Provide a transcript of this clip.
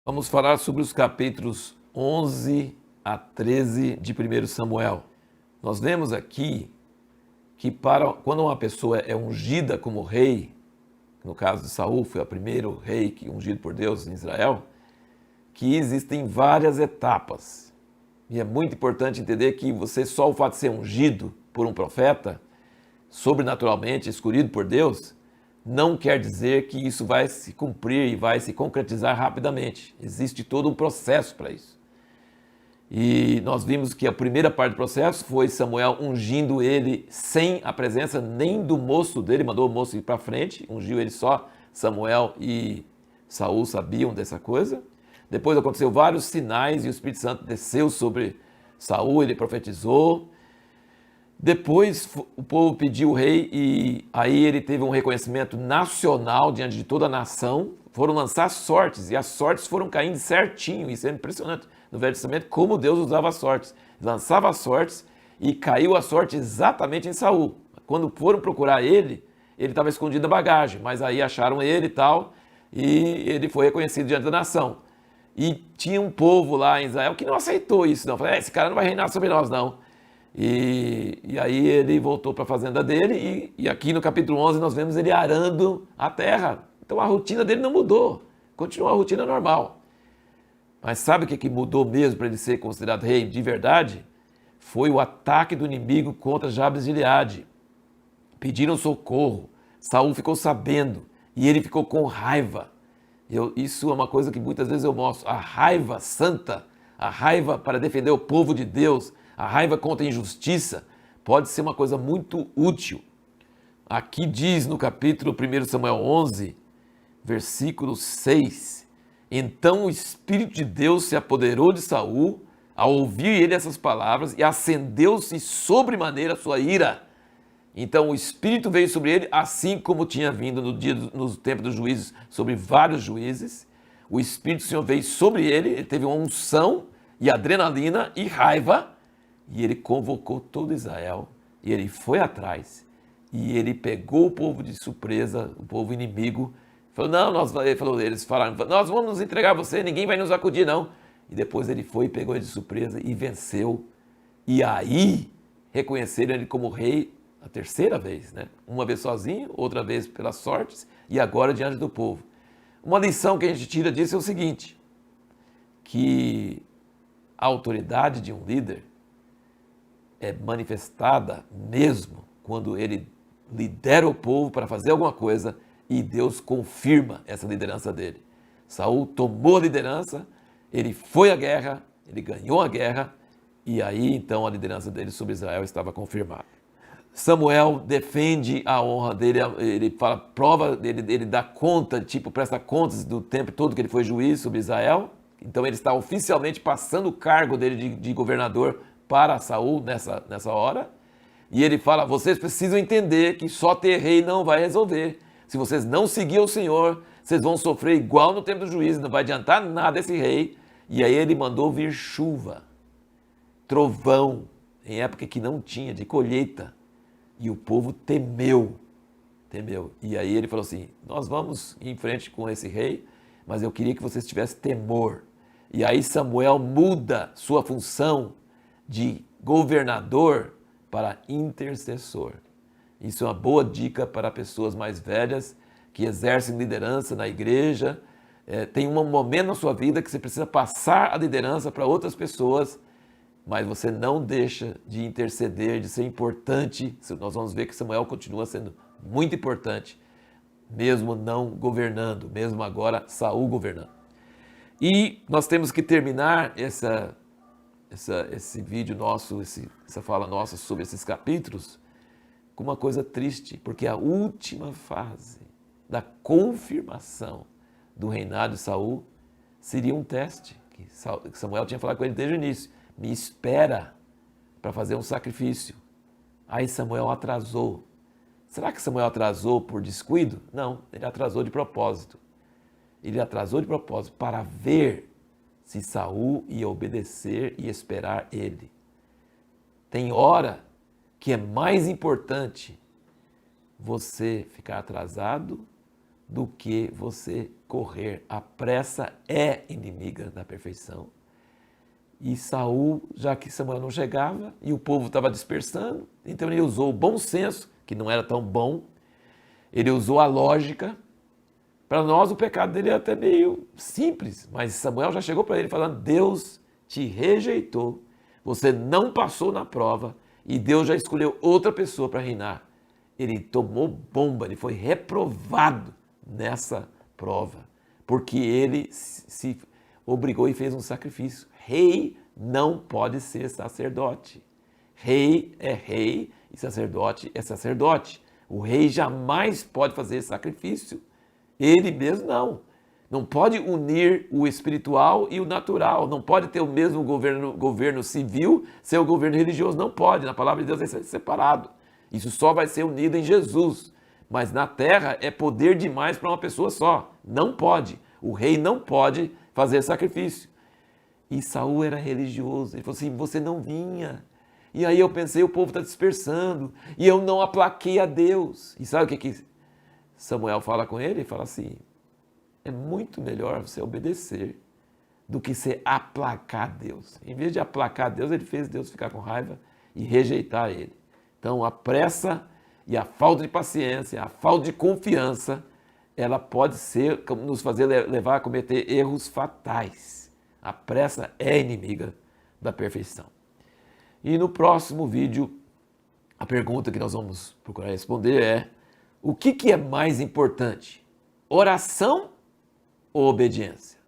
Vamos falar sobre os capítulos 11 a 13 de 1 Samuel. Nós vemos aqui que quando uma pessoa é ungida como rei, no caso de Saul, foi o primeiro rei ungido por Deus em Israel, que existem várias etapas. E é muito importante entender que só o fato de ser ungido por um profeta, sobrenaturalmente escolhido por Deus, não quer dizer que isso vai se cumprir e vai se concretizar rapidamente. Existe todo um processo para isso. E nós vimos que a primeira parte do processo foi Samuel ungindo ele sem a presença nem do moço dele, mandou o moço ir para frente, ungiu ele só. Samuel e Saul sabiam dessa coisa. Depois aconteceu vários sinais e o Espírito Santo desceu sobre Saul, ele profetizou. Depois o povo pediu o rei e aí ele teve um reconhecimento nacional diante de toda a nação. Foram lançar sortes e as sortes foram caindo certinho. Isso é impressionante no Velho Testamento como Deus usava as sortes. Lançava as sortes e caiu a sorte exatamente em Saul. Quando foram procurar ele estava escondido na bagagem, mas aí acharam ele e tal e ele foi reconhecido diante da nação. E tinha um povo lá em Israel que não aceitou isso, não. Falei, esse cara não vai reinar sobre nós, não. E aí ele voltou para a fazenda dele e aqui no capítulo 11 nós vemos ele arando a terra. Então a rotina dele não mudou, continuou a rotina normal. Mas sabe o que mudou mesmo para ele ser considerado rei de verdade? Foi o ataque do inimigo contra Jabes de Gileade. Pediram socorro, Saul ficou sabendo e ele ficou com raiva. Isso é uma coisa que muitas vezes eu mostro, a raiva santa, a raiva para defender o povo de Deus, a raiva contra a injustiça pode ser uma coisa muito útil. Aqui diz no capítulo 1 Samuel 11, versículo 6, então o Espírito de Deus se apoderou de Saul ao ouvir ele essas palavras e acendeu-se sobremaneira a sua ira. Então o Espírito veio sobre ele, assim como tinha vindo no tempo dos juízes, sobre vários juízes. O Espírito do Senhor veio sobre ele teve uma unção e adrenalina e raiva, e ele convocou todo Israel, e ele foi atrás, e ele pegou o povo de surpresa, o povo inimigo, falou, eles falaram, nós vamos nos entregar a você, ninguém vai nos acudir não. E depois ele foi e pegou ele de surpresa e venceu. E aí reconheceram ele como rei a terceira vez, né? Uma vez sozinho, outra vez pelas sortes, e agora diante do povo. Uma lição que a gente tira disso é o seguinte, que a autoridade de um líder é manifestada mesmo quando ele lidera o povo para fazer alguma coisa e Deus confirma essa liderança dele. Saul tomou a liderança, ele foi à guerra, ele ganhou a guerra e aí então a liderança dele sobre Israel estava confirmada. Samuel defende a honra dele, ele fala, prova, ele dá conta, presta contas do tempo todo que ele foi juiz sobre Israel. Então ele está oficialmente passando o cargo dele de governador para Saul nessa hora. E ele fala, vocês precisam entender que só ter rei não vai resolver. Se vocês não seguir o Senhor, vocês vão sofrer igual no tempo do juízo, não vai adiantar nada esse rei. E aí ele mandou vir chuva, trovão, em época que não tinha, de colheita. E o povo temeu. E aí ele falou assim, nós vamos em frente com esse rei, mas eu queria que vocês tivessem temor. E aí Samuel muda sua função de governador para intercessor. Isso é uma boa dica para pessoas mais velhas que exercem liderança na igreja. Tem um momento na sua vida que você precisa passar a liderança para outras pessoas, mas você não deixa de interceder, de ser importante. Nós vamos ver que Samuel continua sendo muito importante, mesmo não governando, mesmo agora Saul governando. E nós temos que terminar esse vídeo nosso, essa fala nossa sobre esses capítulos, com uma coisa triste, porque a última fase da confirmação do reinado de Saul seria um teste, que Samuel tinha falado com ele desde o início, me espera para fazer um sacrifício. Aí Samuel atrasou. Será que Samuel atrasou por descuido? Não, ele atrasou de propósito. Ele atrasou de propósito para ver se Saul ia obedecer e esperar ele. Tem hora que é mais importante você ficar atrasado do que você correr. A pressa é inimiga da perfeição. E Saul, já que Samuel não chegava e o povo estava dispersando, então ele usou o bom senso, que não era tão bom, ele usou a lógica. Para nós o pecado dele é até meio simples, mas Samuel já chegou para ele falando: Deus te rejeitou, você não passou na prova e Deus já escolheu outra pessoa para reinar. Ele tomou bomba, ele foi reprovado nessa prova, porque ele se obrigou e fez um sacrifício. Rei não pode ser sacerdote. Rei é rei e sacerdote é sacerdote. O rei jamais pode fazer sacrifício. Ele mesmo não. Não pode unir o espiritual e o natural. Não pode ter o mesmo governo civil, ser o governo religioso. Não pode. Na palavra de Deus é separado. Isso só vai ser unido em Jesus. Mas na terra é poder demais para uma pessoa só. Não pode. O rei não pode fazer sacrifício. E Saul era religioso. Ele falou assim: você não vinha. E aí eu pensei, o povo está dispersando. E eu não aplaquei a Deus. E sabe o que Samuel fala com ele? Ele fala assim: é muito melhor você obedecer do que você aplacar Deus. Em vez de aplacar Deus, ele fez Deus ficar com raiva e rejeitar ele. Então a pressa e a falta de paciência, a falta de confiança, ela pode nos fazer levar a cometer erros fatais. A pressa é inimiga da perfeição. E no próximo vídeo, a pergunta que nós vamos procurar responder é: o que é mais importante? Oração ou obediência?